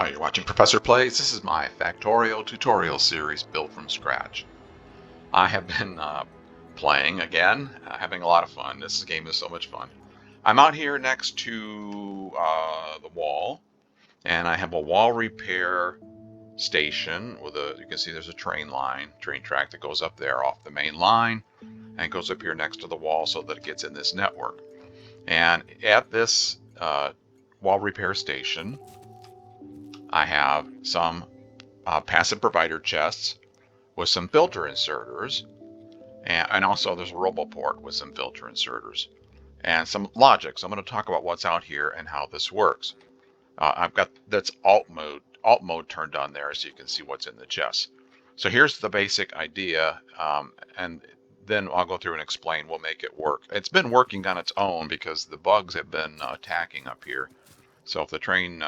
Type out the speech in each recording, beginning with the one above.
Hi, you're watching Professor Plays. This is my Factorio tutorial series built from scratch. I have been playing again, having a lot of fun. This game is so much fun. I'm out here next to the wall, and I have a wall repair station with you can see there's a train track that goes up there off the main line and goes up here next to the wall so that it gets in this network. And at this wall repair station, I have some passive provider chests with some filter inserters, and also there's a roboport with some filter inserters and some logic. So I'm going to talk about what's out here and how this works. I've got that's alt mode turned on there, so you can see what's in the chest. So here's the basic idea, and then I'll go through and explain. We'll make it work. It's been working on its own because the bugs have been attacking up here. So if the train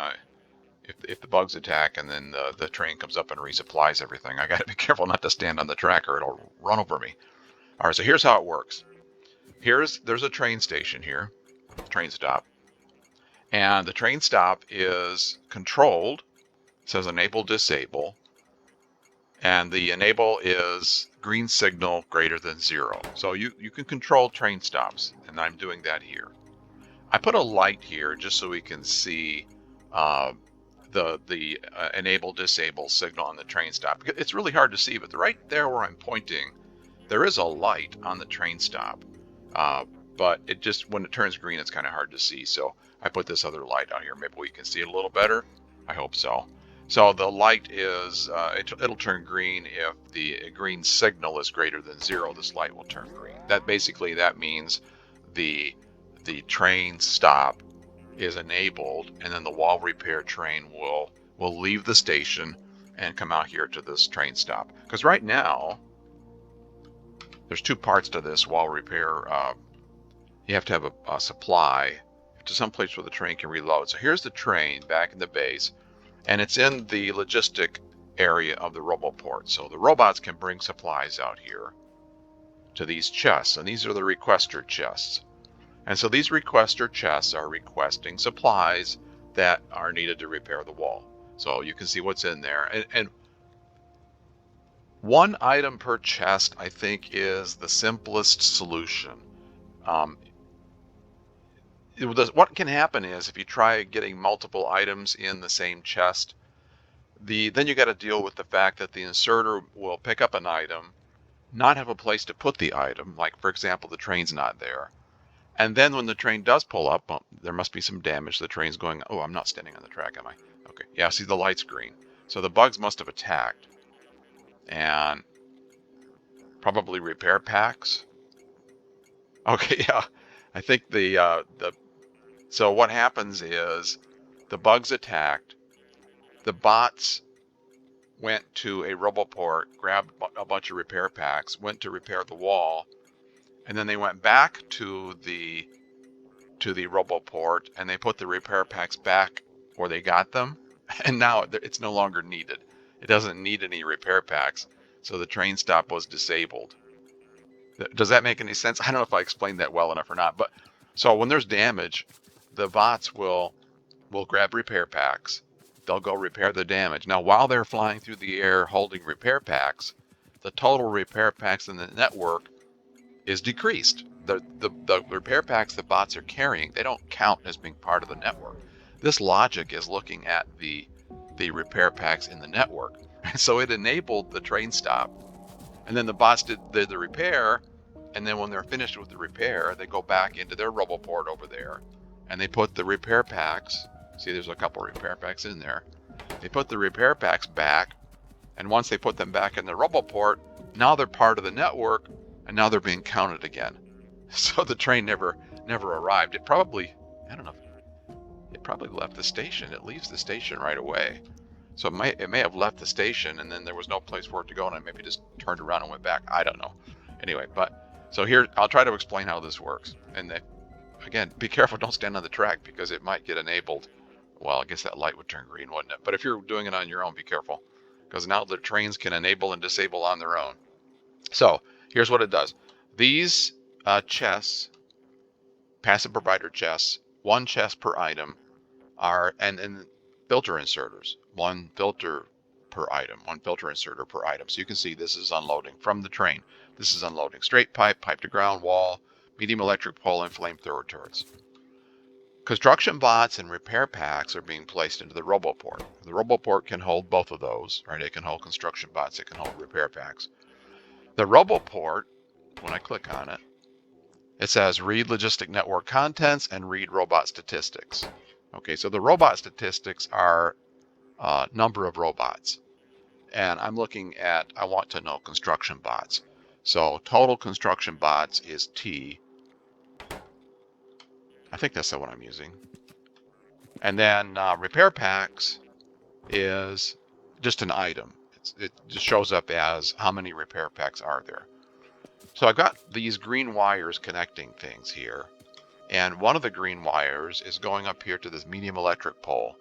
if the bugs attack and then the train comes up and resupplies everything, I got to be careful not to stand on the track or it'll run over me. All right, so here's how it works. There's a train station here, train stop, and the train stop is controlled. It says enable, disable, and the enable is green signal greater than 0. So you can control train stops, and I'm doing that here. I put a light here just so we can see the enable disable signal on the train stop. It's really hard to see, but right there where I'm pointing, there is a light on the train stop. But it just, when it turns green, it's kind of hard to see. So I put this other light out here. Maybe we can see it a little better. I hope so. So the light is, it'll turn green if the green signal is greater than 0. This light will turn green. That means the train stop is enabled, and then the wall repair train will leave the station and come out here to this train stop. Because right now, there's two parts to this wall repair. You have to have a supply to some place where the train can reload. So here's the train back in the base, and it's in the logistic area of the roboport. So the robots can bring supplies out here to these chests, and these are the requester chests. And so these requester chests are requesting supplies that are needed to repair the wall. So you can see what's in there. And one item per chest, I think, is the simplest solution. What can happen is if you try getting multiple items in the same chest, then you got to deal with the fact that the inserter will pick up an item, not have a place to put the item. Like, for example, the train's not there. And then when the train does pull up, there must be some damage. The train's going, oh, I'm not standing on the track, am I? Okay, yeah, see the light's green. So the bugs must have attacked. And probably repair packs. Okay, yeah, I think so what happens is the bugs attacked. The bots went to a roboport, grabbed a bunch of repair packs, went to repair the wall, and then they went back to the roboport and they put the repair packs back where they got them, and now it's no longer needed. It doesn't need any repair packs, so the train stop was disabled. Does that make any sense? I don't know if I explained that well enough or not, but so when there's damage, the bots will grab repair packs. They'll go repair the damage. Now, while they're flying through the air holding repair packs, the total repair packs in the network is decreased. The repair packs the bots are carrying, they don't count as being part of the network. This logic is looking at the repair packs in the network. So it enabled the train stop, and then the bots did the repair, and then when they're finished with the repair, they go back into their roboport over there, and they put the repair packs. See, there's a couple repair packs in there. They put the repair packs back, and once they put them back in the roboport, now they're part of the network, and now they're being counted again. So the train never arrived. It probably, I don't know, it probably left the station. It leaves the station right away. So it may have left the station, and then there was no place for it to go, and I maybe just turned around and went back. I don't know. Anyway, so here, I'll try to explain how this works. And again, be careful, don't stand on the track, because it might get enabled. Well, I guess that light would turn green, wouldn't it? But if you're doing it on your own, be careful, because now the trains can enable and disable on their own. So here's what it does. These chests, passive provider chests, one chest per item, and filter inserters, one filter per item, one filter inserter per item. So you can see this is unloading from the train. This is unloading straight pipe, pipe to ground, wall, medium electric pole, and flamethrower turrets. Construction bots and repair packs are being placed into the RoboPort. The RoboPort can hold both of those, right? It can hold construction bots, it can hold repair packs. The RoboPort, when I click on it, it says read logistic network contents and read robot statistics. Okay, so the robot statistics are number of robots. And I'm looking at, I want to know construction bots. So total construction bots is T. I think that's the one I'm using. And then repair packs is just an item. It just shows up as how many repair packs are there. So I've got these green wires connecting things here. And one of the green wires is going up here to this medium electric pole.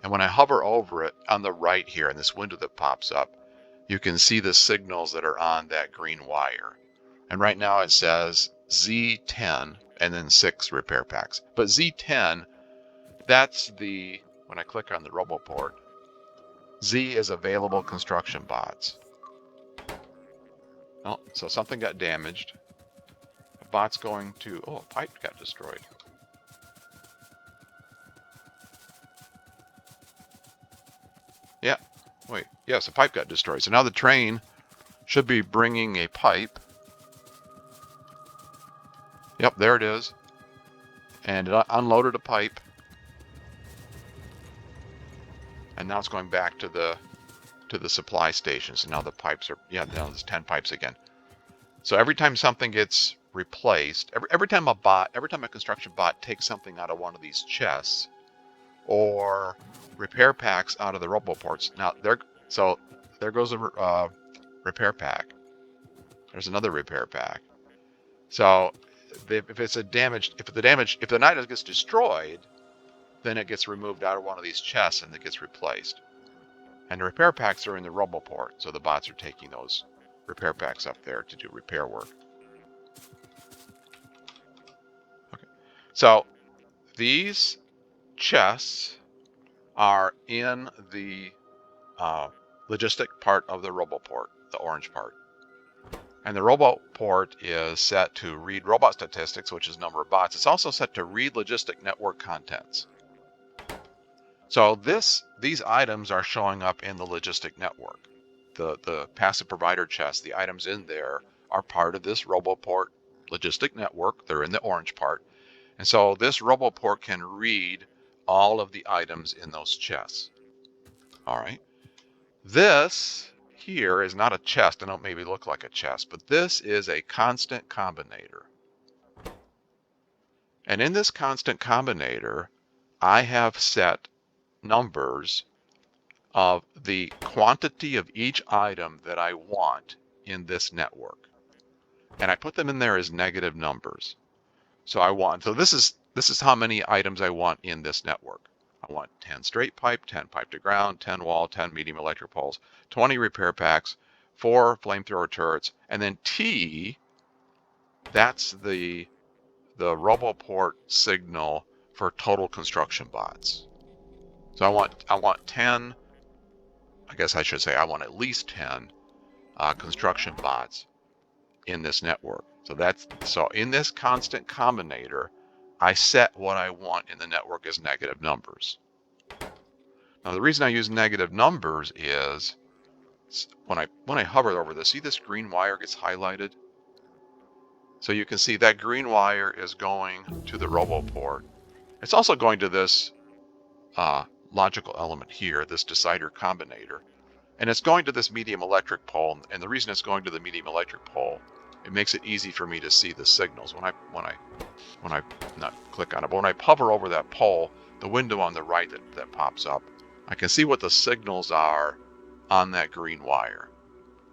And when I hover over it on the right here in this window that pops up, you can see the signals that are on that green wire. And right now it says Z10 and then 6 repair packs. But Z10, that's the, when I click on the RoboPort, Z is available construction bots. Oh, so something got damaged. A bot's going to, oh, a pipe got destroyed. Yeah, wait, yes, a pipe got destroyed. So now the train should be bringing a pipe. Yep, there it is. And it unloaded a pipe. And now it's going back to the supply station. So now the pipes are, yeah, now there's 10 pipes again. So every time something gets replaced, every time a construction bot takes something out of one of these chests or repair packs out of the RoboPorts. Now there goes a repair pack. There's another repair pack. So if the item gets destroyed, then it gets removed out of one of these chests and it gets replaced. And the repair packs are in the RoboPort, so the bots are taking those repair packs up there to do repair work. Okay, so these chests are in the logistic part of the RoboPort, the orange part. And the RoboPort is set to read robot statistics, which is number of bots. It's also set to read logistic network contents. So these items are showing up in the logistic network. The passive provider chest, the items in there are part of this RoboPort logistic network. They're in the orange part. And so this RoboPort can read all of the items in those chests. All right. This here is not a chest. I know it maybe look like a chest, but this is a constant combinator. And in this constant combinator, I have set numbers of the quantity of each item that I want in this network. And I put them in there as negative numbers. So this is how many items I want in this network. I want 10 straight pipe, 10 pipe to ground, 10 wall, 10 medium electric poles, 20 repair packs, 4 flamethrower turrets, and then T, that's the RoboPort signal for total construction bots. So I want 10, I guess I should say I want at least 10 construction bots in this network. So in this constant combinator, I set what I want in the network as negative numbers. Now the reason I use negative numbers is when I hover over this, see this green wire gets highlighted? So you can see that green wire is going to the RoboPort. It's also going to this logical element here, this decider combinator. And it's going to this medium electric pole. And the reason it's going to the medium electric pole, it makes it easy for me to see the signals when I not click on it, but when I hover over that pole, the window on the right that pops up, I can see what the signals are on that green wire.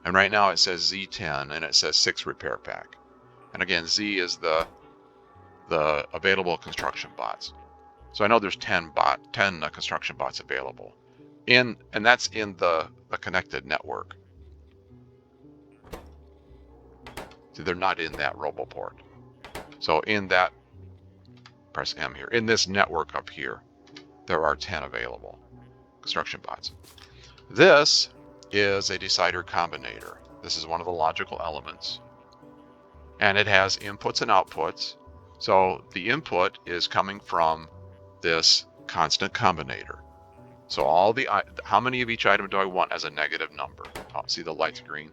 And right now it says Z10 and it says 6 repair pack. And again, Z is the available construction bots. So I know there's 10 construction bots available. And that's in the connected network. So they're not in that RoboPort. So in that, press M here, in this network up here, there are 10 available. construction bots. This is a decider combinator. This is one of the logical elements. And it has inputs and outputs. So the input is coming from this constant combinator. So how many of each item do I want as a negative number? Oh, see the light's green.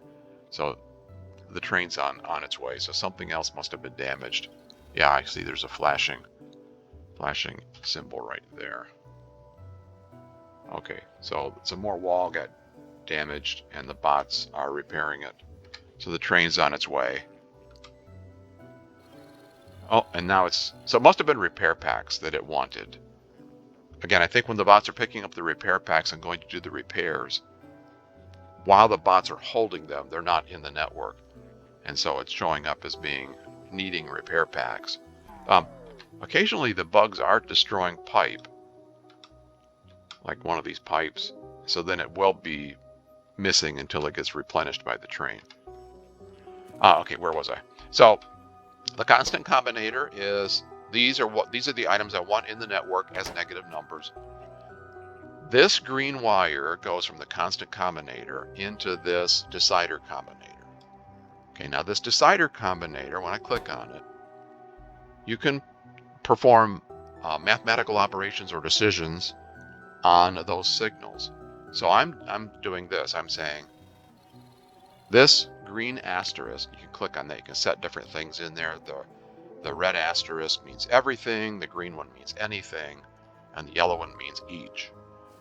So the train's on its way. So something else must have been damaged. Yeah, I see there's a flashing symbol right there. Okay, so some more wall got damaged and the bots are repairing it. So the train's on its way. Oh, and now so it must have been repair packs that it wanted. Again, I think when the bots are picking up the repair packs and going to do the repairs, while the bots are holding them, they're not in the network. And so it's showing up as needing repair packs. Occasionally the bugs are destroying pipe, like one of these pipes. So then it will be missing until it gets replenished by the train. Okay, where was I? So the constant combinator is these are the items I want in the network as negative numbers. This green wire goes from the constant combinator into this decider combinator. Okay, now this decider combinator, when I click on it, you can perform mathematical operations or decisions on those signals. So I'm doing this. I'm saying this green asterisk, you can click on that. You can set different things in there. The red asterisk means everything, the green one means anything, and the yellow one means each.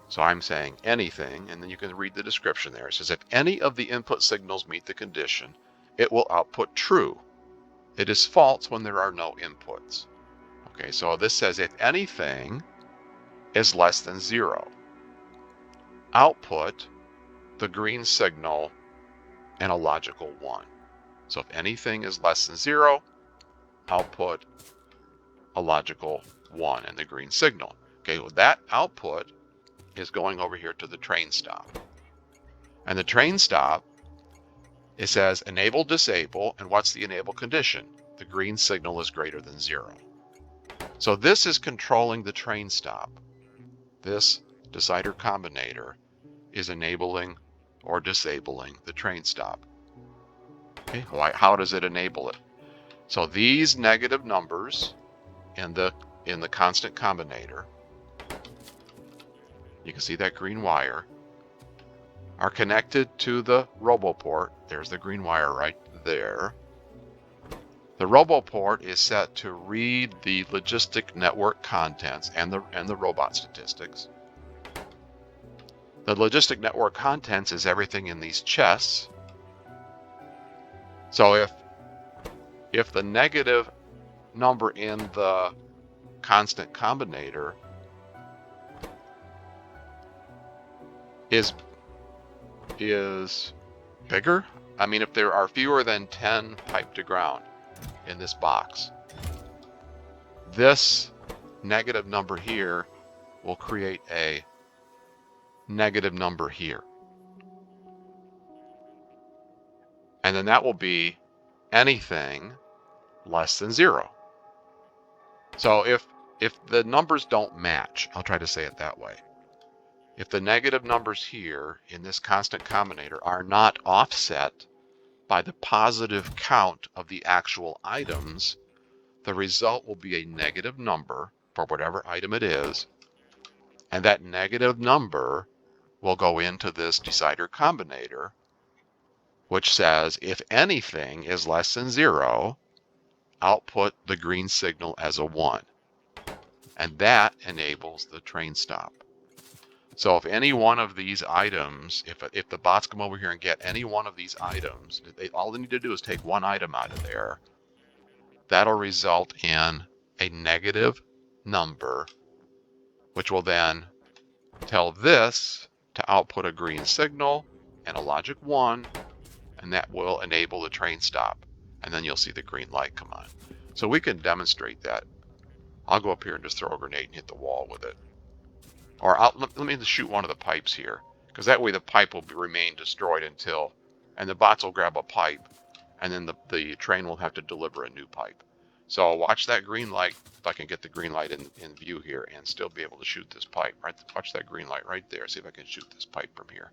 So I'm saying anything, and then you can read the description there. It says if any of the input signals meet the condition, it will output true. It is false when there are no inputs. Okay, so this says if anything is less than 0, output the green signal and a logical 1. So if anything is less than 0, output a logical 1 and the green signal. Okay, well, that output is going over here to the train stop. And the train stop, it says enable, disable, and what's the enable condition? The green signal is greater than 0. So this is controlling the train stop. This decider combinator is enabling or disabling the train stop. Okay, how does it enable it? So these negative numbers in the constant combinator, you can see that green wire, are connected to the roboport. There's the green wire right there. The roboport is set to read the logistic network contents and the robot statistics. The logistic network contents is everything in these chests. So if the negative number in the constant combinator is bigger, I mean if there are fewer than 10 pipe to ground in this box, this negative number here will create a negative number here. And then that will be anything less than 0. So if the numbers don't match, I'll try to say it that way. If the negative numbers here in this constant combinator are not offset by the positive count of the actual items, the result will be a negative number for whatever item it is, and that negative number will go into this decider combinator, which says if anything is less than 0, output the green signal as a 1. And that enables the train stop. So if any one of these items, if the bots come over here and get any one of these items, all they need to do is take one item out of there. That'll result in a negative number, which will then tell this to output a green signal and a logic 1, and that will enable the train stop. And then you'll see the green light come on. So we can demonstrate that. I'll go up here and just throw a grenade and hit the wall with it. Or let me just shoot one of the pipes here, because that way the pipe will remain destroyed and the bots will grab a pipe, and then the train will have to deliver a new pipe. So watch that green light, if I can get the green light in view here and still be able to shoot this pipe. Right, watch that green light right there. See if I can shoot this pipe from here.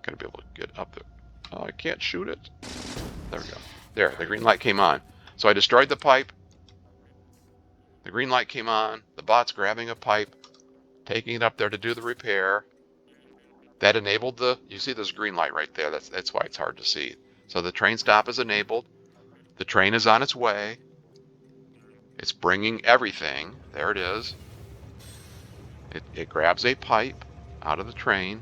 Gotta be able to get up there. Oh, I can't shoot it. There we go. There, the green light came on. So I destroyed the pipe. The green light came on. The bot's grabbing a pipe, taking it up there to do the repair. That enabled the, you see this green light right there. That's why it's hard to see. So the train stop is enabled. The train is on its way. It's bringing everything. There it is. It grabs a pipe out of the train.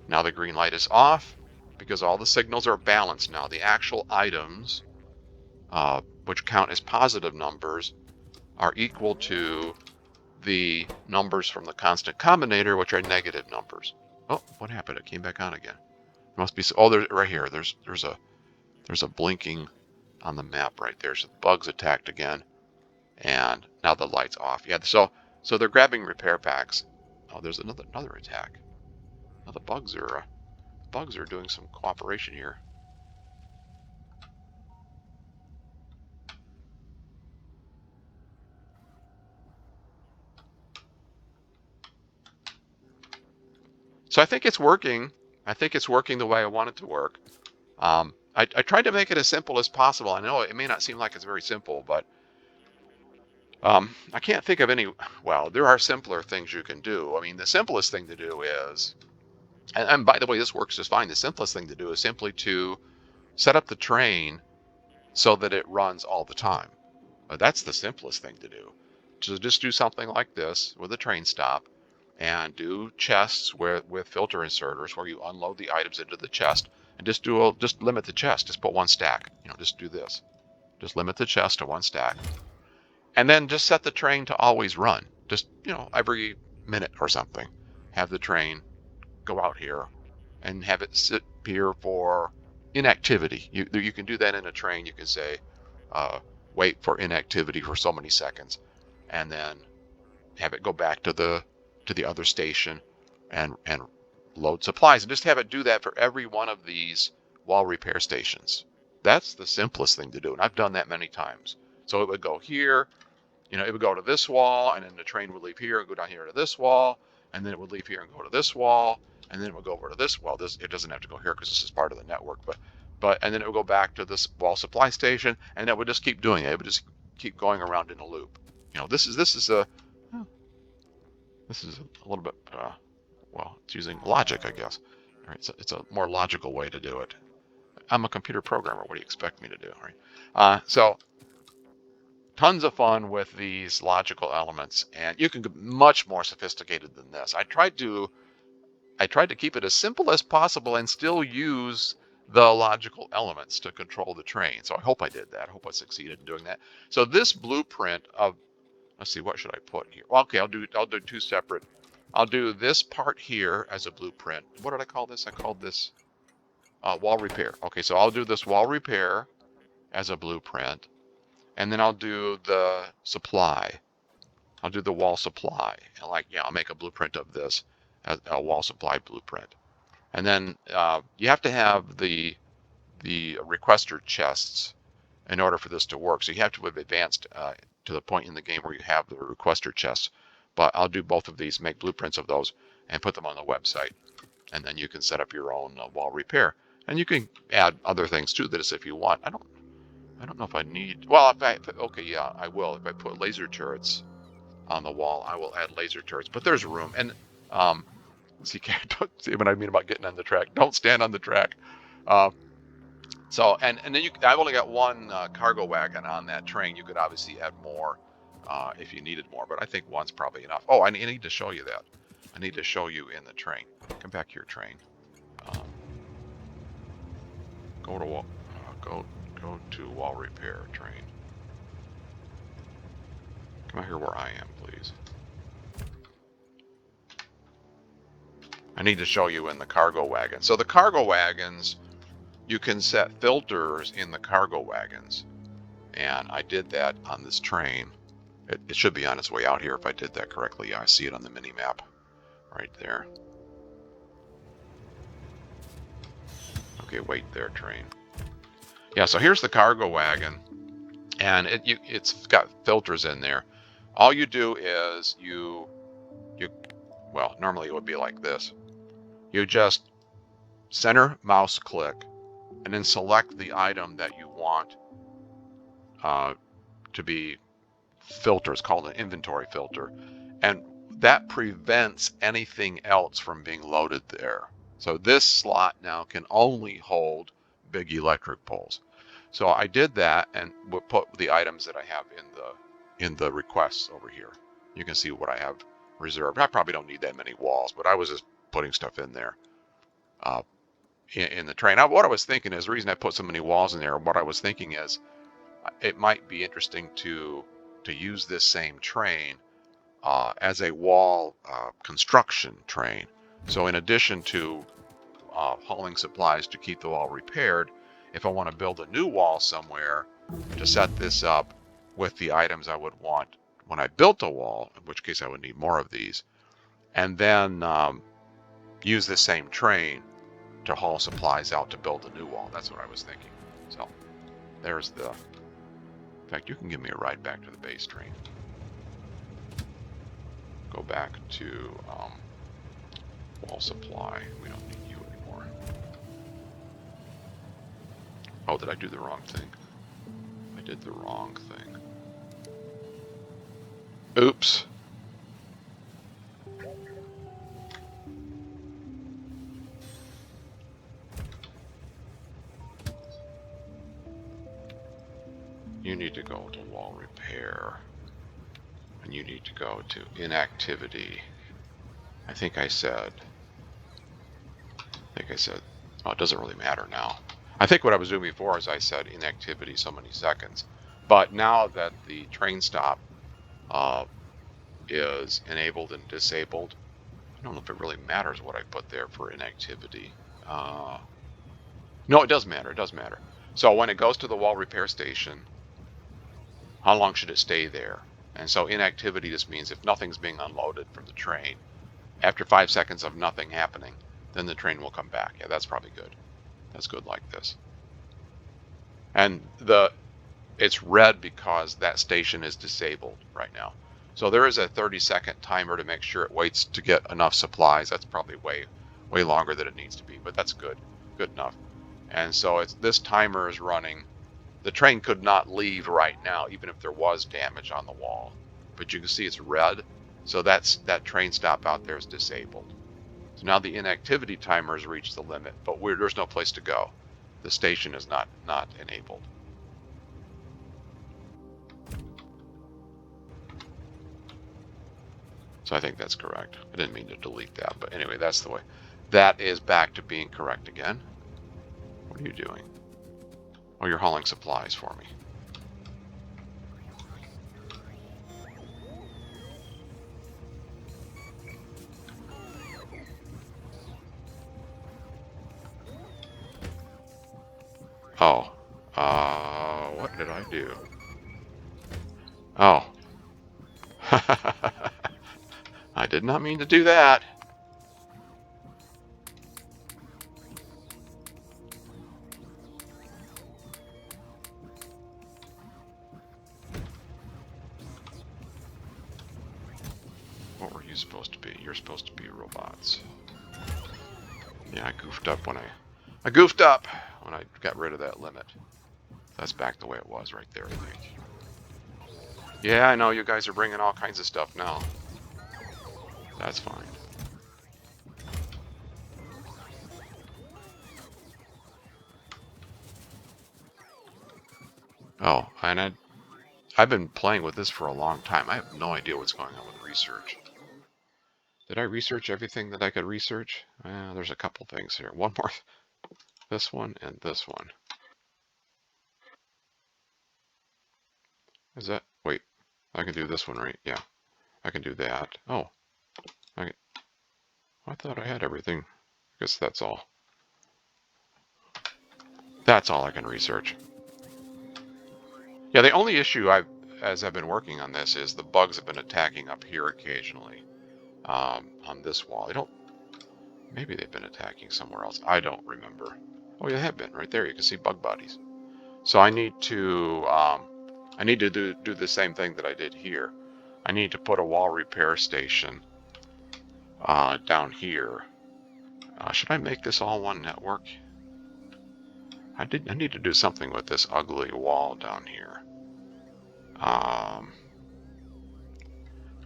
Now the green light is off because all the signals are balanced now. The actual items, which count as positive numbers, are equal to the numbers from the constant combinator, which are negative numbers. Oh, what happened? It came back on again. It must be. Oh, there's right here. There's a blinking on the map right there. So the bug's attacked again, and now the light's off. Yeah. So they're grabbing repair packs. Oh, there's another attack. Now the bugs are doing some cooperation here. So I think it's working. I think it's working the way I want it to work. I tried to make it as simple as possible. I know it may not seem like it's very simple, but I can't think of any. Well, there are simpler things you can do. I mean, the simplest thing to do is, and by the way, this works just fine. The simplest thing to do is simply to set up the train so that it runs all the time. That's the simplest thing to do. So just do something like this with a train stop, and do chests with filter inserters where you unload the items into the chest, and just limit the chest. Just put one stack. Just do this. Just limit the chest to one stack, and then just set the train to always run. Just every minute or something, have the train go out here and have it sit here for inactivity. You can do that in a train. You can say, wait for inactivity for so many seconds, and then have it go back to the other station and load supplies, and just have it do that for every one of these wall repair stations. That's the simplest thing to do, and I've done that many times. So it would go here, it would go to this wall, and then the train would leave here and go down here to this wall, and then it would leave here and go to this wall, and then it would go over to this wall. It doesn't have to go here because this is part of the network, but and then it would go back to this wall supply station, and it would just keep doing it. It would just keep going around in a loop. This is a little bit well, it's using logic, I guess. All right, so it's a more logical way to do it. I'm a computer programmer. What do you expect me to do? All right. So tons of fun with these logical elements, and you can get much more sophisticated than this. I tried to keep it as simple as possible and still use the logical elements to control the train. So I hope I did that. I hope I succeeded in doing that. So this blueprint of, let's see, what should I put here? Well, okay, I'll do two separate. I'll do this part here as a blueprint. What did I call this? I called this wall repair. Okay, so I'll do this wall repair as a blueprint, and then I'll do the supply. I'll do the wall supply, and I'll make a blueprint of this as a wall supply blueprint. And then you have to have the requester chests in order for this to work. So you have to have advanced to the point in the game where you have the requester chests. But I'll do both of these, make blueprints of those, and put them on the website. And then you can set up your own wall repair. And you can add other things to this if you want. I don't know if I need. Well, okay, yeah, I will. If I put laser turrets on the wall, I will add laser turrets. But there's room. And see what I mean about getting on the track. Don't stand on the track. So and then I've only got one cargo wagon on that train. You could obviously add more if you needed more, but I think one's probably enough. Oh, I need to show you that. I need to show you in the train. Come back here, train. Go to wall repair, train. Come out here where I am, please. I need to show you in the cargo wagon. So the cargo wagons, you can set filters in the cargo wagons, and I did that on this train. It should be on its way out here if I did that correctly. Yeah, I see it on the mini map right there. Okay, wait there, train. Yeah, so here's the cargo wagon, and it's got filters in there. All you do is well, normally it would be like this. You just center mouse click and then select the item that you want to be filter. It's called an inventory filter, and that prevents anything else from being loaded there. So this slot now can only hold big electric poles. So I did that and we'll put the items that I have in the requests over here. You can see what I have reserved. I probably don't need that many walls, but I was just putting stuff in there in the train. Now, what I was thinking is the reason I put so many walls in there. What I was thinking is it might be interesting to use this same train as a wall construction train. So in addition to hauling supplies to keep the wall repaired, if I want to build a new wall somewhere, to set this up with the items I would want when I built a wall, in which case I would need more of these, and then use the same train to haul supplies out to build a new wall. That's what I was thinking. So there's the... In fact, you can give me a ride back to the base, train. Go back to wall supply. We don't need you anymore. Oh, did I do the wrong thing? I did the wrong thing. Oops. You need to go to wall repair. And you need to go to inactivity. I think I said, oh, it doesn't really matter now. I think what I was doing before is I said inactivity so many seconds. But now that the train stop is enabled and disabled, I don't know if it really matters what I put there for inactivity. No, it does matter. It does matter. So when it goes to the wall repair station, how long should it stay there? And so inactivity just means if nothing's being unloaded from the train, after 5 seconds of nothing happening, then the train will come back. Yeah, that's probably good. That's good like this. And it's red because that station is disabled right now. So there is a 30-second timer to make sure it waits to get enough supplies. That's probably way longer than it needs to be, but that's good enough. And so this timer is running. The train could not leave right now, even if there was damage on the wall. But you can see it's red, so that train stop out there is disabled. So now the inactivity timer has reached the limit, but there's no place to go. The station is not enabled. So I think that's correct. I didn't mean to delete that, but anyway, that's the way. That is back to being correct again. What are you doing? Oh, you're hauling supplies for me. Oh, what did I do? Oh. I did not mean to do that. What were you supposed to be? You're supposed to be robots. Yeah, I goofed up when I got rid of that limit. That's back the way it was right there, I think. Yeah, I know you guys are bringing all kinds of stuff now. That's fine. Oh, and I've been playing with this for a long time. I have no idea what's going on with research. Did I research everything that I could research? There's a couple things here. One more. This one and this one. Is that... Wait. I can do this one, right? Yeah. I can do that. Oh. I thought I had everything. I guess that's all. That's all I can research. Yeah, the only issue as I've been working on this is the bugs have been attacking up here occasionally on this wall. Maybe they've been attacking somewhere else. I don't remember. Oh, you have been right there. You can see bug bodies. So I need to do the same thing that I did here. I need to put a wall repair station down here. Should I make this all one network? I need to do something with this ugly wall down here.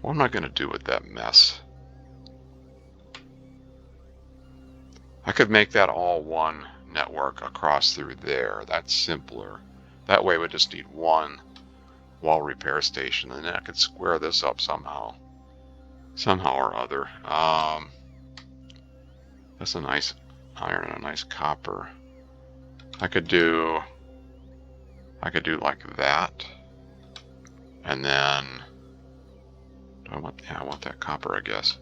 What am I going to do with that mess? I could make that all one network across through there. That's simpler. That way we just need one wall repair station, and then I could square this up somehow or other. That's a nice iron and a nice copper. I could do like that, and then I want that copper, I guess.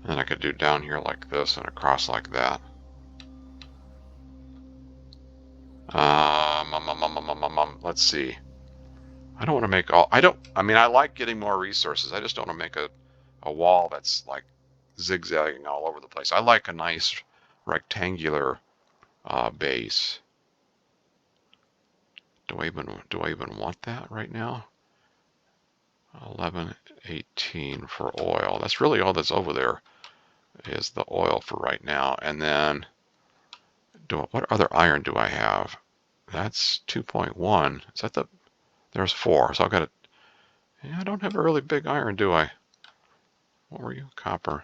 And then I could do down here like this and across like that. Let's see. I don't want to make all. I mean, I like getting more resources. I just don't want to make a wall that's like zigzagging all over the place. I like a nice rectangular base. Do I even want that right now? 1118 for oil. That's really all that's over there is the oil for right now. And then what other iron do I have? That's 2.1. Is that the? There's 4. So I've got I don't have a really big iron, do I? What were you? Copper.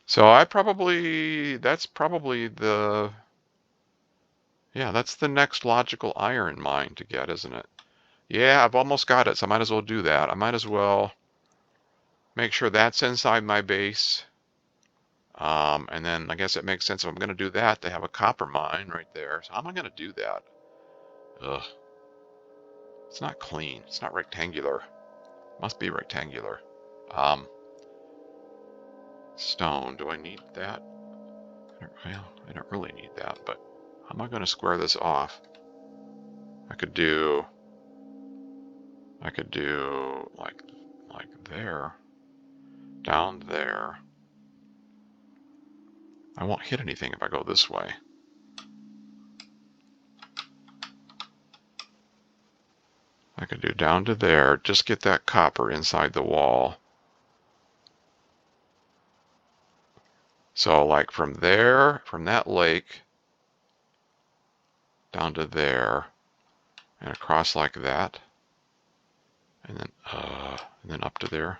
So that's probably that's the next logical iron mine to get, isn't it? Yeah, I've almost got it, so I might as well do that. I might as well make sure that's inside my base. And then I guess it makes sense if I'm going to do that to have a copper mine right there. So how am I going to do that? Ugh. It's not clean. It's not rectangular. Must be rectangular. Stone. Do I need that? Well, I don't really need that, but how am I going to square this off? I could do like there, down there. I won't hit anything if I go this way. I could do down to there, just get that copper inside the wall. So like from there, from that lake, down to there, and across like that, and then up to there.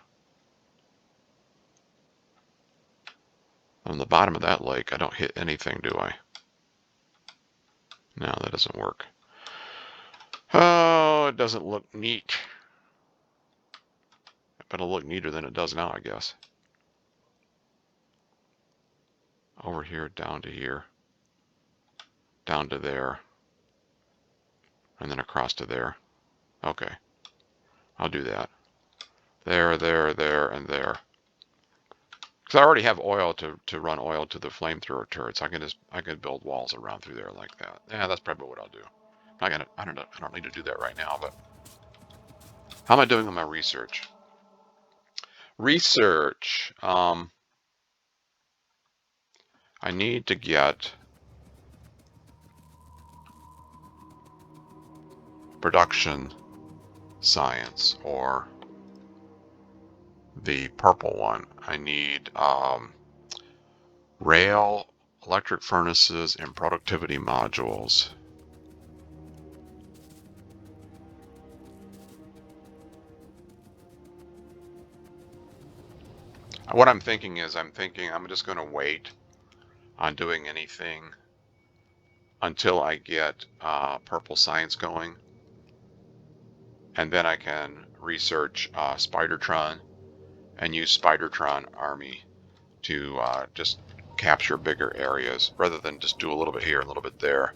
On the bottom of that lake, I don't hit anything, do I? No, that doesn't work. Oh, it doesn't look neat. But it'll look neater than it does now, I guess. Over here, down to here, down to there, and then across to there. Okay, I'll do that. There, there, there, and there. Because I already have oil to run oil to the flamethrower turrets. I can build walls around through there like that. Yeah, that's probably what I'll do. I don't need to do that right now, but how am I doing on my research? Research. I need to get production science, or the purple one. I need rail, electric furnaces, and productivity modules. What I'm thinking is I'm just going to wait on doing anything until I get purple science going, and then I can research Spidertron and use Spidertron army to just capture bigger areas rather than just do a little bit here and a little bit there.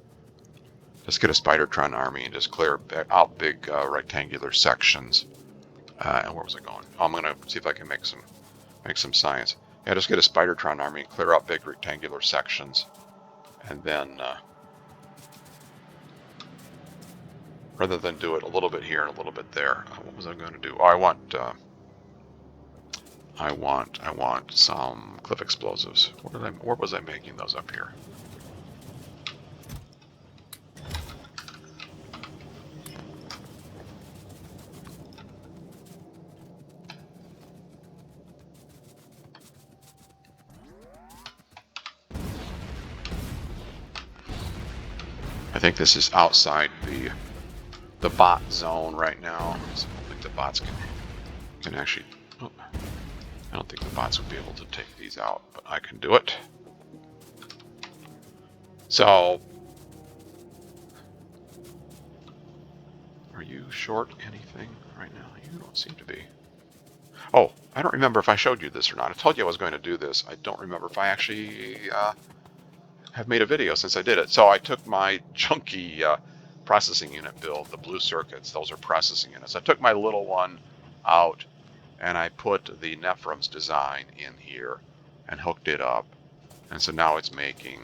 Just get a Spidertron army and just clear out big rectangular sections. And where was I going? Oh, I'm going to see if I can make some science. Yeah, just get a Spidertron army and clear out big rectangular sections. And then, rather than do it a little bit here and a little bit there, what was I going to do? Oh, I want I want some cliff explosives. Where was I making those up here? I think this is outside the bot zone right now. So I don't think the bots can actually. Oh, I don't think the bots would be able to take these out, but I can do it. So, are you short anything right now? You don't seem to be. Oh, I don't remember if I showed you this or not. I told you I was going to do this. I don't remember if I actually have made a video since I did it. So I took my junky processing unit build, the blue circuits. Those are processing units. I took my little one out and I put the Nephrum's design in here and hooked it up. And so now it's making,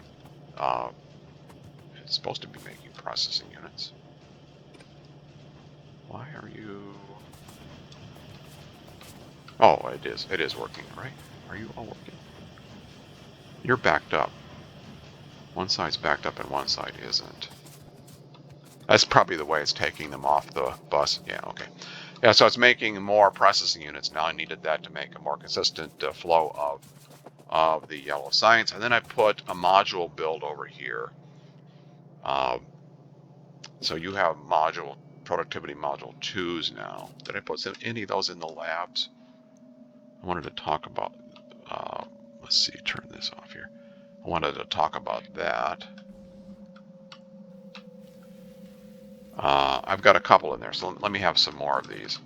it's supposed to be making processing units. Why are you... Oh, it is working, right? Are you all working? You're backed up. One side's backed up and one side isn't. That's probably the way it's taking them off the bus. Yeah, okay. Yeah, so it's making more processing units now. I needed that to make a more consistent flow of the yellow science. And then I put a module build over here. So you have module productivity module 2s now. Did I put any of those in the labs? I wanted to talk about, let's see, turn this off here. I wanted to talk about that. I've got a couple in there, so let me have some more of these.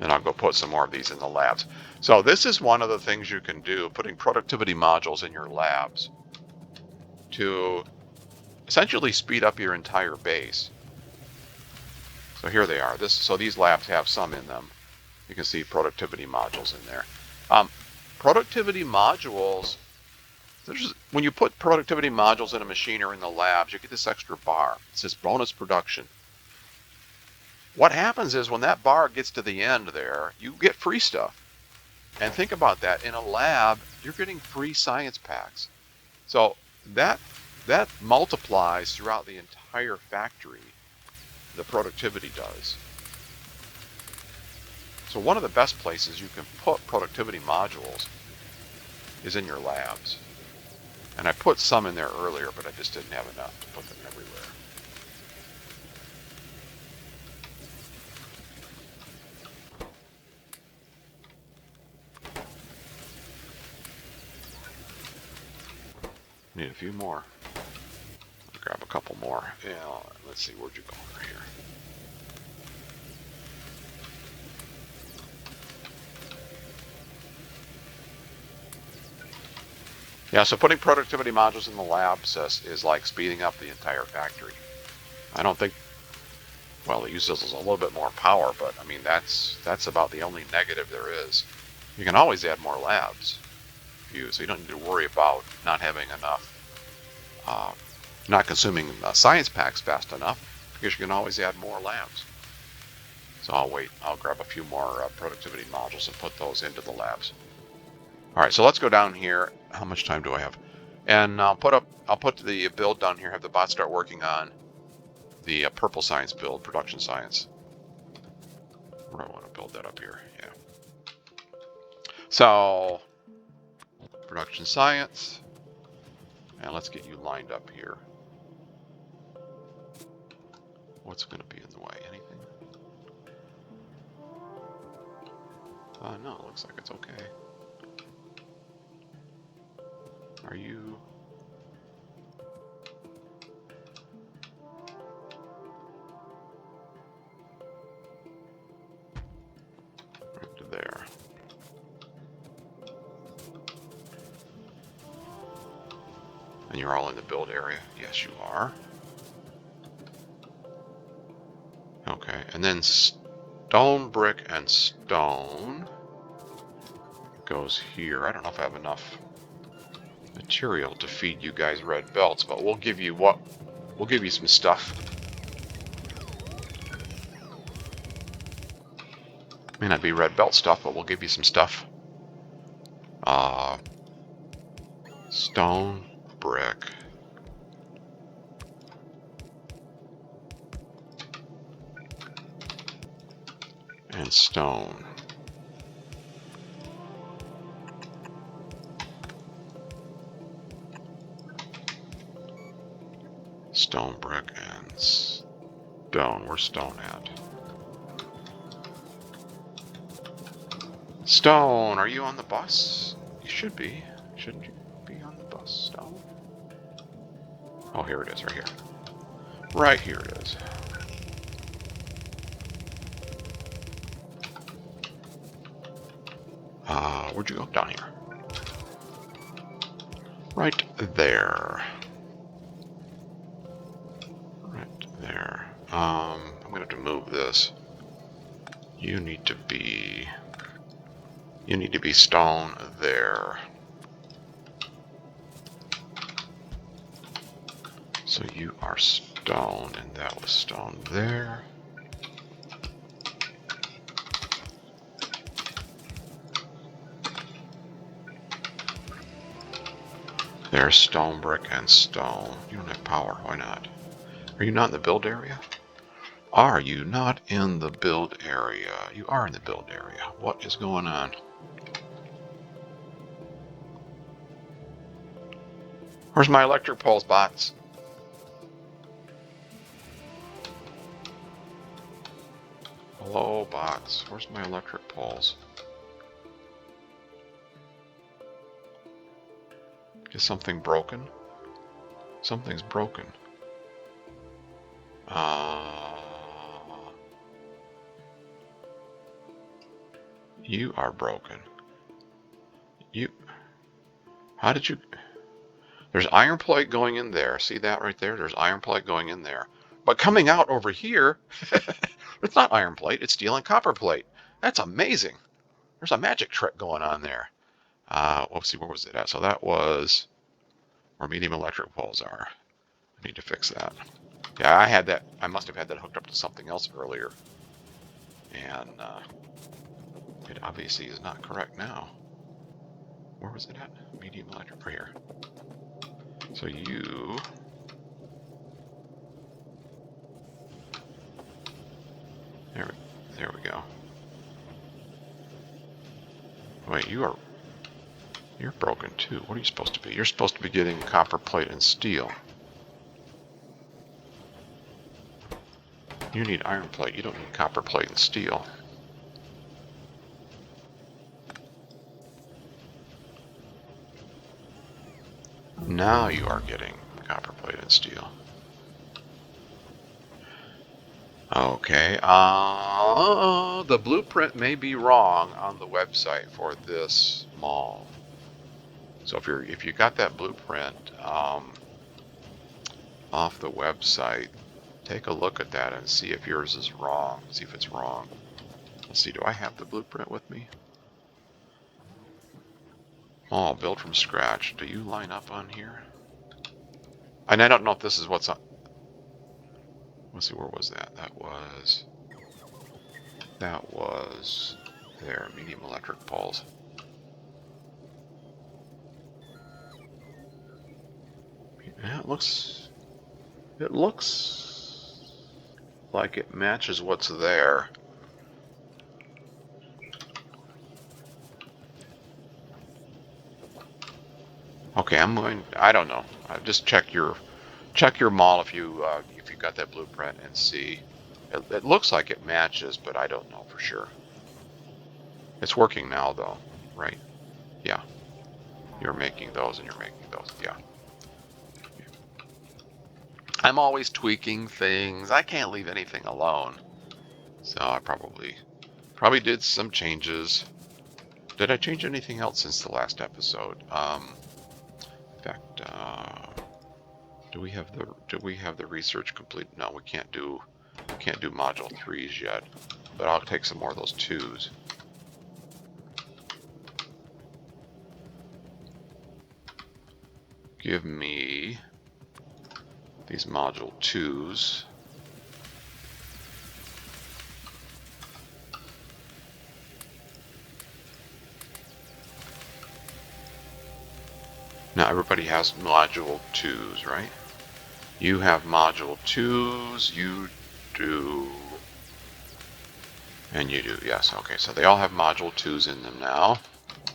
And I'll go put some more of these in the labs. So this is one of the things you can do, putting productivity modules in your labs to essentially speed up your entire base. So here they are. So these labs have some in them. You can see productivity modules in there. Productivity modules, when you put productivity modules in a machine or in the labs, you get this extra bar. It says bonus production. What happens is when that bar gets to the end there, you get free stuff. And think about that. In a lab, you're getting free science packs. So that multiplies throughout the entire factory. The productivity does. So one of the best places you can put productivity modules is in your labs. And I put some in there earlier, but I just didn't have enough to put them everywhere. Need a few more. I'll grab a couple more. Yeah, let's see, where'd you go over here? Yeah, so putting productivity modules in the labs is like speeding up the entire factory. I don't think, well, it uses a little bit more power, but I mean, that's about the only negative there is. You can always add more labs, so you don't need to worry about not having enough, not consuming science packs fast enough, because you can always add more labs. So I'll grab a few more productivity modules and put those into the labs. All right, so let's go down here. How much time do I have? And I'll put the build down here, have the bot start working on the purple science build, production science. Where do I want to build that up here? Yeah. So, production science. And let's get you lined up here. What's going to be in the way? Anything? No, it looks like it's okay. Are you... right to there. And you're all in the build area? Yes, you are. Okay, and then stone, brick, and stone goes here. I don't know if I have enough material to feed you guys red belts, but we'll give you some stuff. May not be red belt stuff, but we'll give you some stuff. Stone, brick, and stone. Stone, brick, and stone. Where's stone at? Stone, are you on the bus? You should be. Shouldn't you be on the bus, Stone? Oh, here it is, right here. Right here it is. Where'd you go? Down here. Right there. Right there. I'm gonna have to move this. You need to be stone there. So you are stone, and that was stone there. There's stone, brick, and stone. You don't have power. Why not? Are you not in the build area? Are you not in the build area? You are in the build area. What is going on? Where's my electric poles, bots? Hello, bots. Where's my electric poles? Is something broken? Something's broken. You are broken. How did you... There's iron plate going in there. See that right there? There's iron plate going in there. But coming out over here, it's not iron plate, it's steel and copper plate. That's amazing. There's a magic trick going on there. Let's see, where was it at? So that was where medium electric poles are. I need to fix that. Yeah, I had that. I must have had that hooked up to something else earlier. And it obviously is not correct now. Where was it at? Medium electric right here. So you... There we go. Wait, you're broken too. What are you supposed to be? You're supposed to be getting copper plate and steel. You need iron plate. You don't need copper plate and steel. Now you are getting copper plate and steel. Okay, the blueprint may be wrong on the website for this mall. So if you got that blueprint off the website, take a look at that and see if yours is wrong. See if it's wrong. Let's see, do I have the blueprint with me? Oh, build from scratch. Do you line up on here? And I don't know if this is what's on. Let's see, where was that? That was there, medium electric poles. Yeah, it looks like it matches what's there. Okay, I don't know. Just check your mall if you got that blueprint and see. It looks like it matches, but I don't know for sure. It's working now though, right? Yeah. You're making those and you're making those. Yeah. I'm always tweaking things. I can't leave anything alone. So I probably did some changes. Did I change anything else since the last episode? In fact, do we have the research complete? No, we can't do module 3s yet, but I'll take some more of those 2s. Give me these module 2s. Now everybody has module 2s, right? You have module 2s, you do, and you do, yes. Okay, so they all have module 2s in them now.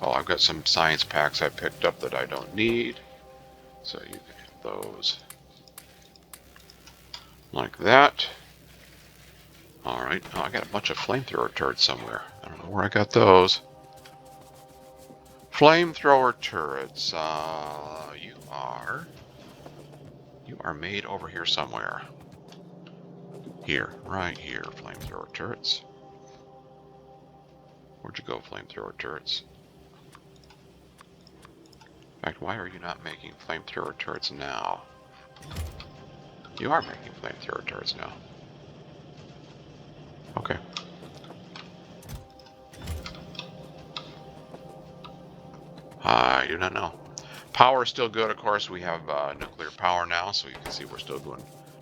Oh, I've got some science packs I picked up that I don't need. So you can have those like that. All right, oh, I got a bunch of flamethrower turrets somewhere. I don't know where I got those. Flamethrower turrets, you are made over here somewhere. Here, right here, flamethrower turrets. Where'd you go, flamethrower turrets? In fact, why are you not making flamethrower turrets now? You are making flamethrower turrets now. Okay. I do not know. Power is still good, of course. We have nuclear power now, so you can see we're still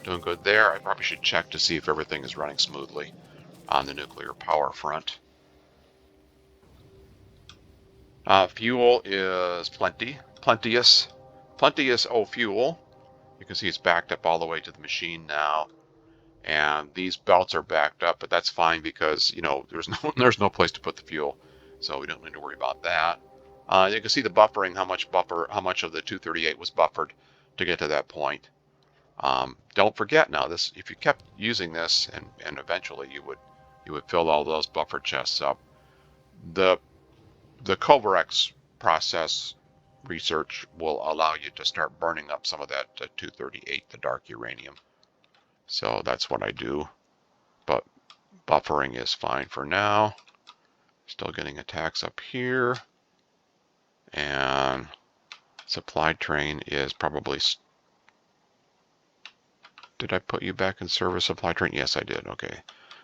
doing good there. I probably should check to see if everything is running smoothly on the nuclear power front. Fuel is plenteous fuel. You can see it's backed up all the way to the machine now, and these belts are backed up, but that's fine because there's no place to put the fuel, so we don't need to worry about that. You can see the buffering, how much of the 238 was buffered to get to that point. Don't forget now, this, if you kept using this, and eventually you would fill all those buffer chests up. The Covarex process research will allow you to start burning up some of that 238, the dark uranium. So that's what I do. But buffering is fine for now. Still getting attacks up here. And supply train is probably... Did I put you back in service, supply train? Yes, I did. Okay.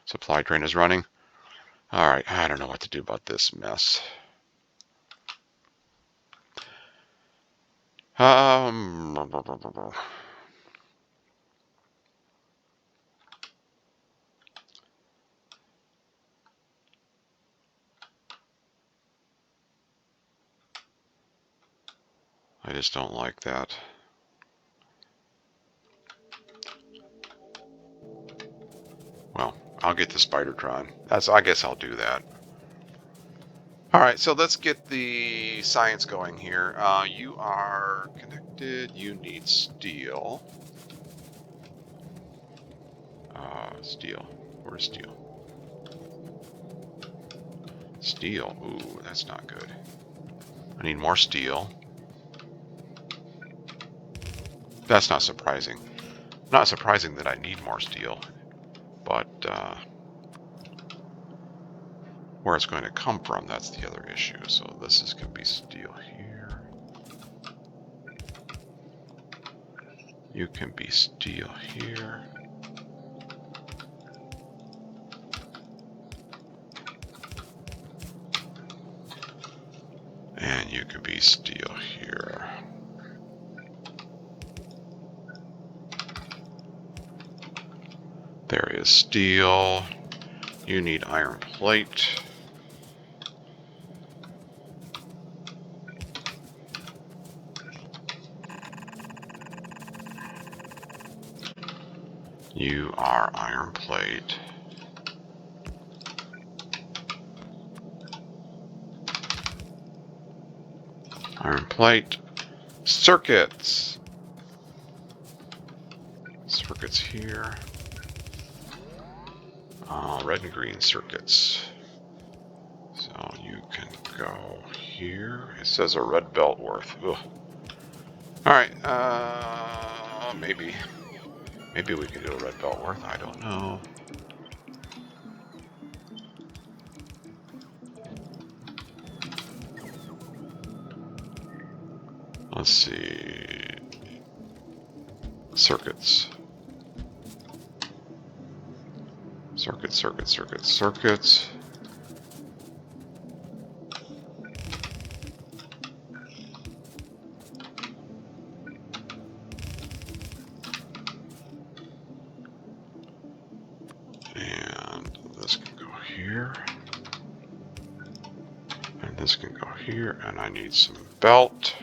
Supply train is running. All right. I don't know what to do about this mess. I just don't like that. Well, I'll get the Spidertron. I guess I'll do that. All right, so let's get the science going here. You are connected. You need steel. Steel. Where's steel? Steel. Ooh, that's not good. I need more steel. That's not surprising. Not surprising that I need more steel, but where it's going to come from, that's the other issue. So this is going to be steel here. You can be steel here. And you can be steel here. There is steel. You need iron plate. You are iron plate. Iron plate. Circuits. Circuits here. Red and green circuits. So you can go here. It says a red belt worth. Ugh. All right. Maybe we can do a red belt worth. I don't know. Let's see. Circuits. Circuits. And this can go here. And this can go here. And I need some belt.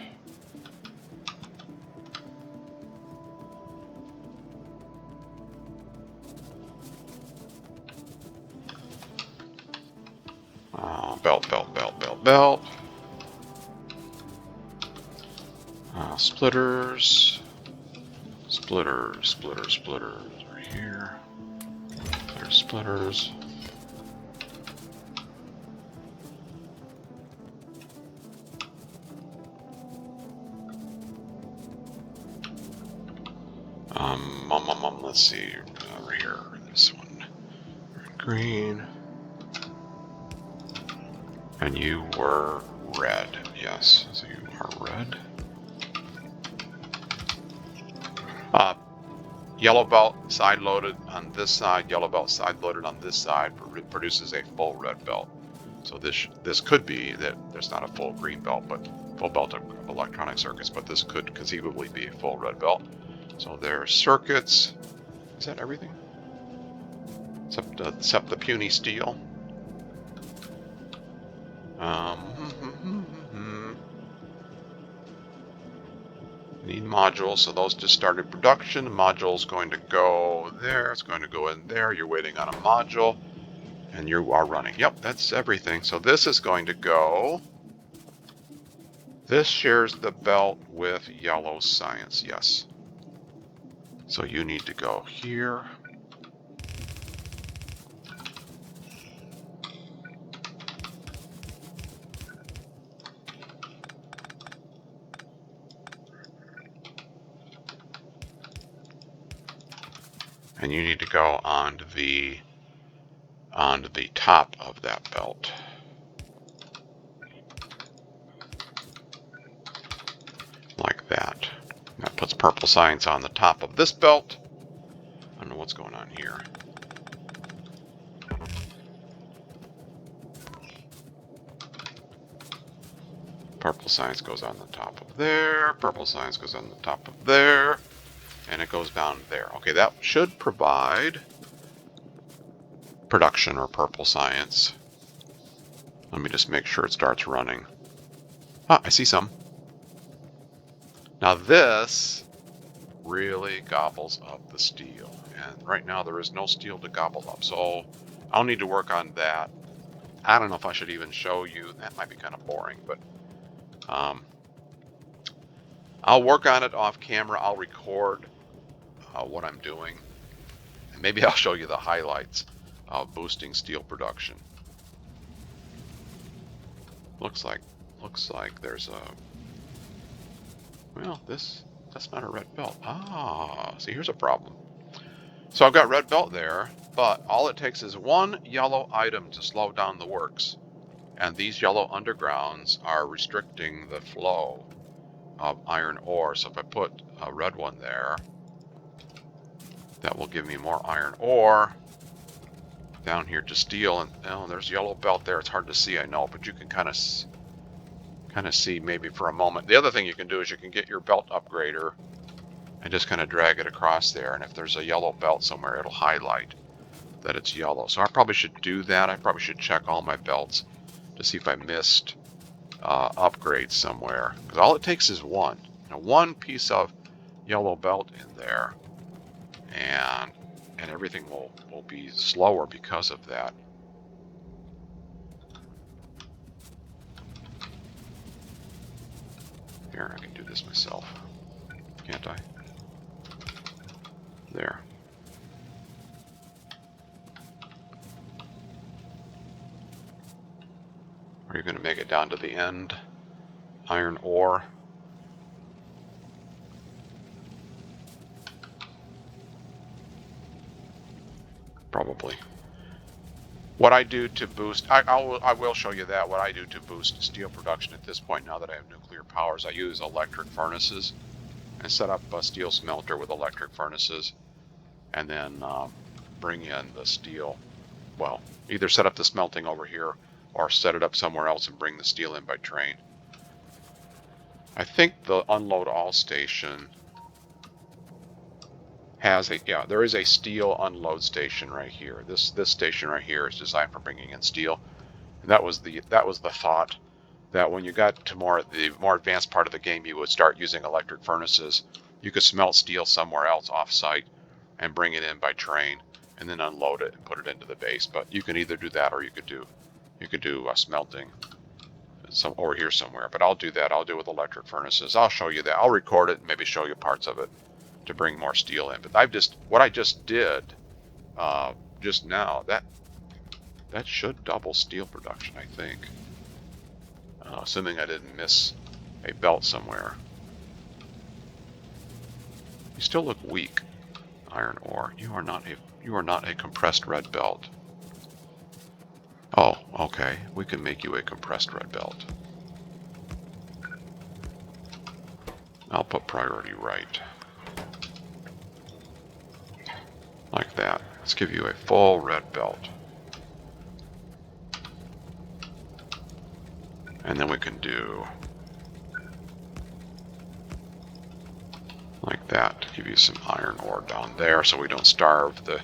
Belt, belt, belt, belt, belt. Splitters. Splitters, splitters, splitters. Right here. There's splitters. Let's see. Over here. This one. Green. And you were red. Yes. So you are red. Yellow belt side loaded on this side, yellow belt side loaded on this side produces a full red belt. So this could be that there's not a full green belt, but full belt of electronic circuits, but this could conceivably be a full red belt. So there's circuits. Is that everything? Except the puny steel. Need modules, so those just started production. The module's going to go there, it's going to go in there. You're waiting on a module, and you are running. Yep, that's everything. So this is going to go. This shares the belt with yellow science, yes. So you need to go here. And you need to go onto the top of that belt. Like that. That puts purple science on the top of this belt. I don't know what's going on here. Purple science goes on the top of there. Purple science goes on the top of there. And it goes down there. Okay, that should provide production or purple science. Let me just make sure it starts running. Ah, I see some. Now this really gobbles up the steel. And right now there is no steel to gobble up. So I'll need to work on that. I don't know if I should even show you. That might be kind of boring, but I'll work on it off camera. I'll record what I'm doing. And maybe I'll show you the highlights of boosting steel production. Looks like there's a, well, that's not a red belt. Ah, see, here's a problem. So I've got red belt there, but all it takes is one yellow item to slow down the works. And these yellow undergrounds are restricting the flow of iron ore. So if I put a red one there, that will give me more iron ore down here to steel. And oh, there's yellow belt there. It's hard to see, I know, but you can kind of see maybe for a moment. The other thing you can do is you can get your belt upgrader and just kind of drag it across there. And if there's a yellow belt somewhere, it'll highlight that it's yellow. So I probably should do that. I probably should check all my belts to see if I missed upgrades somewhere. Because all it takes is one. One piece of yellow belt in there. And everything will be slower because of that. Here, I can do this myself. Can't I? There. Are you going to make it down to the end? Iron ore. Probably. What I do to boost, I will show you that, what I do to boost steel production at this point now that I have nuclear powers. I use electric furnaces and set up a steel smelter with electric furnaces and then bring in the steel. Well, either set up the smelting over here or set it up somewhere else and bring the steel in by train. I think the unload all station has a, yeah, there is a steel unload station right here. This station right here is designed for bringing in steel. And that was the thought, that when you got to the more advanced part of the game, you would start using electric furnaces. You could smelt steel somewhere else off-site and bring it in by train and then unload it and put it into the base. But you can either do that or you could do You could do smelting over here somewhere, but I'll do that. I'll do it with electric furnaces. I'll show you that. I'll record it and maybe show you parts of it to bring more steel in. But what I just did just now, that should double steel production, I think. Assuming I didn't miss a belt somewhere. You still look weak, iron ore. You are not a compressed red belt. Oh, okay. We can make you a compressed red belt. I'll put priority right. Like that. Let's give you a full red belt. And then we can do like that to give you some iron ore down there so we don't starve the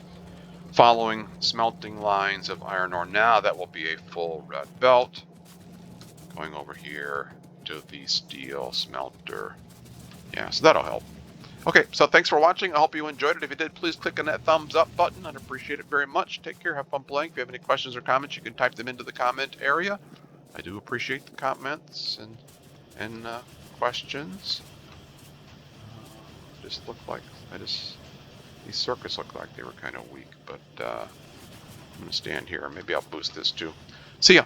following smelting lines of iron ore. Now that will be a full red belt. Going over here to the steel smelter. Yeah, so that'll help. Okay, so thanks for watching. I hope you enjoyed it. If you did, please click on that thumbs up button. I'd appreciate it very much. Take care. Have fun playing. If you have any questions or comments, you can type them into the comment area. I do appreciate the comments and questions. Just look like these circuits look like they were kind of weak, but I'm gonna stand here. Maybe I'll boost this too. See ya.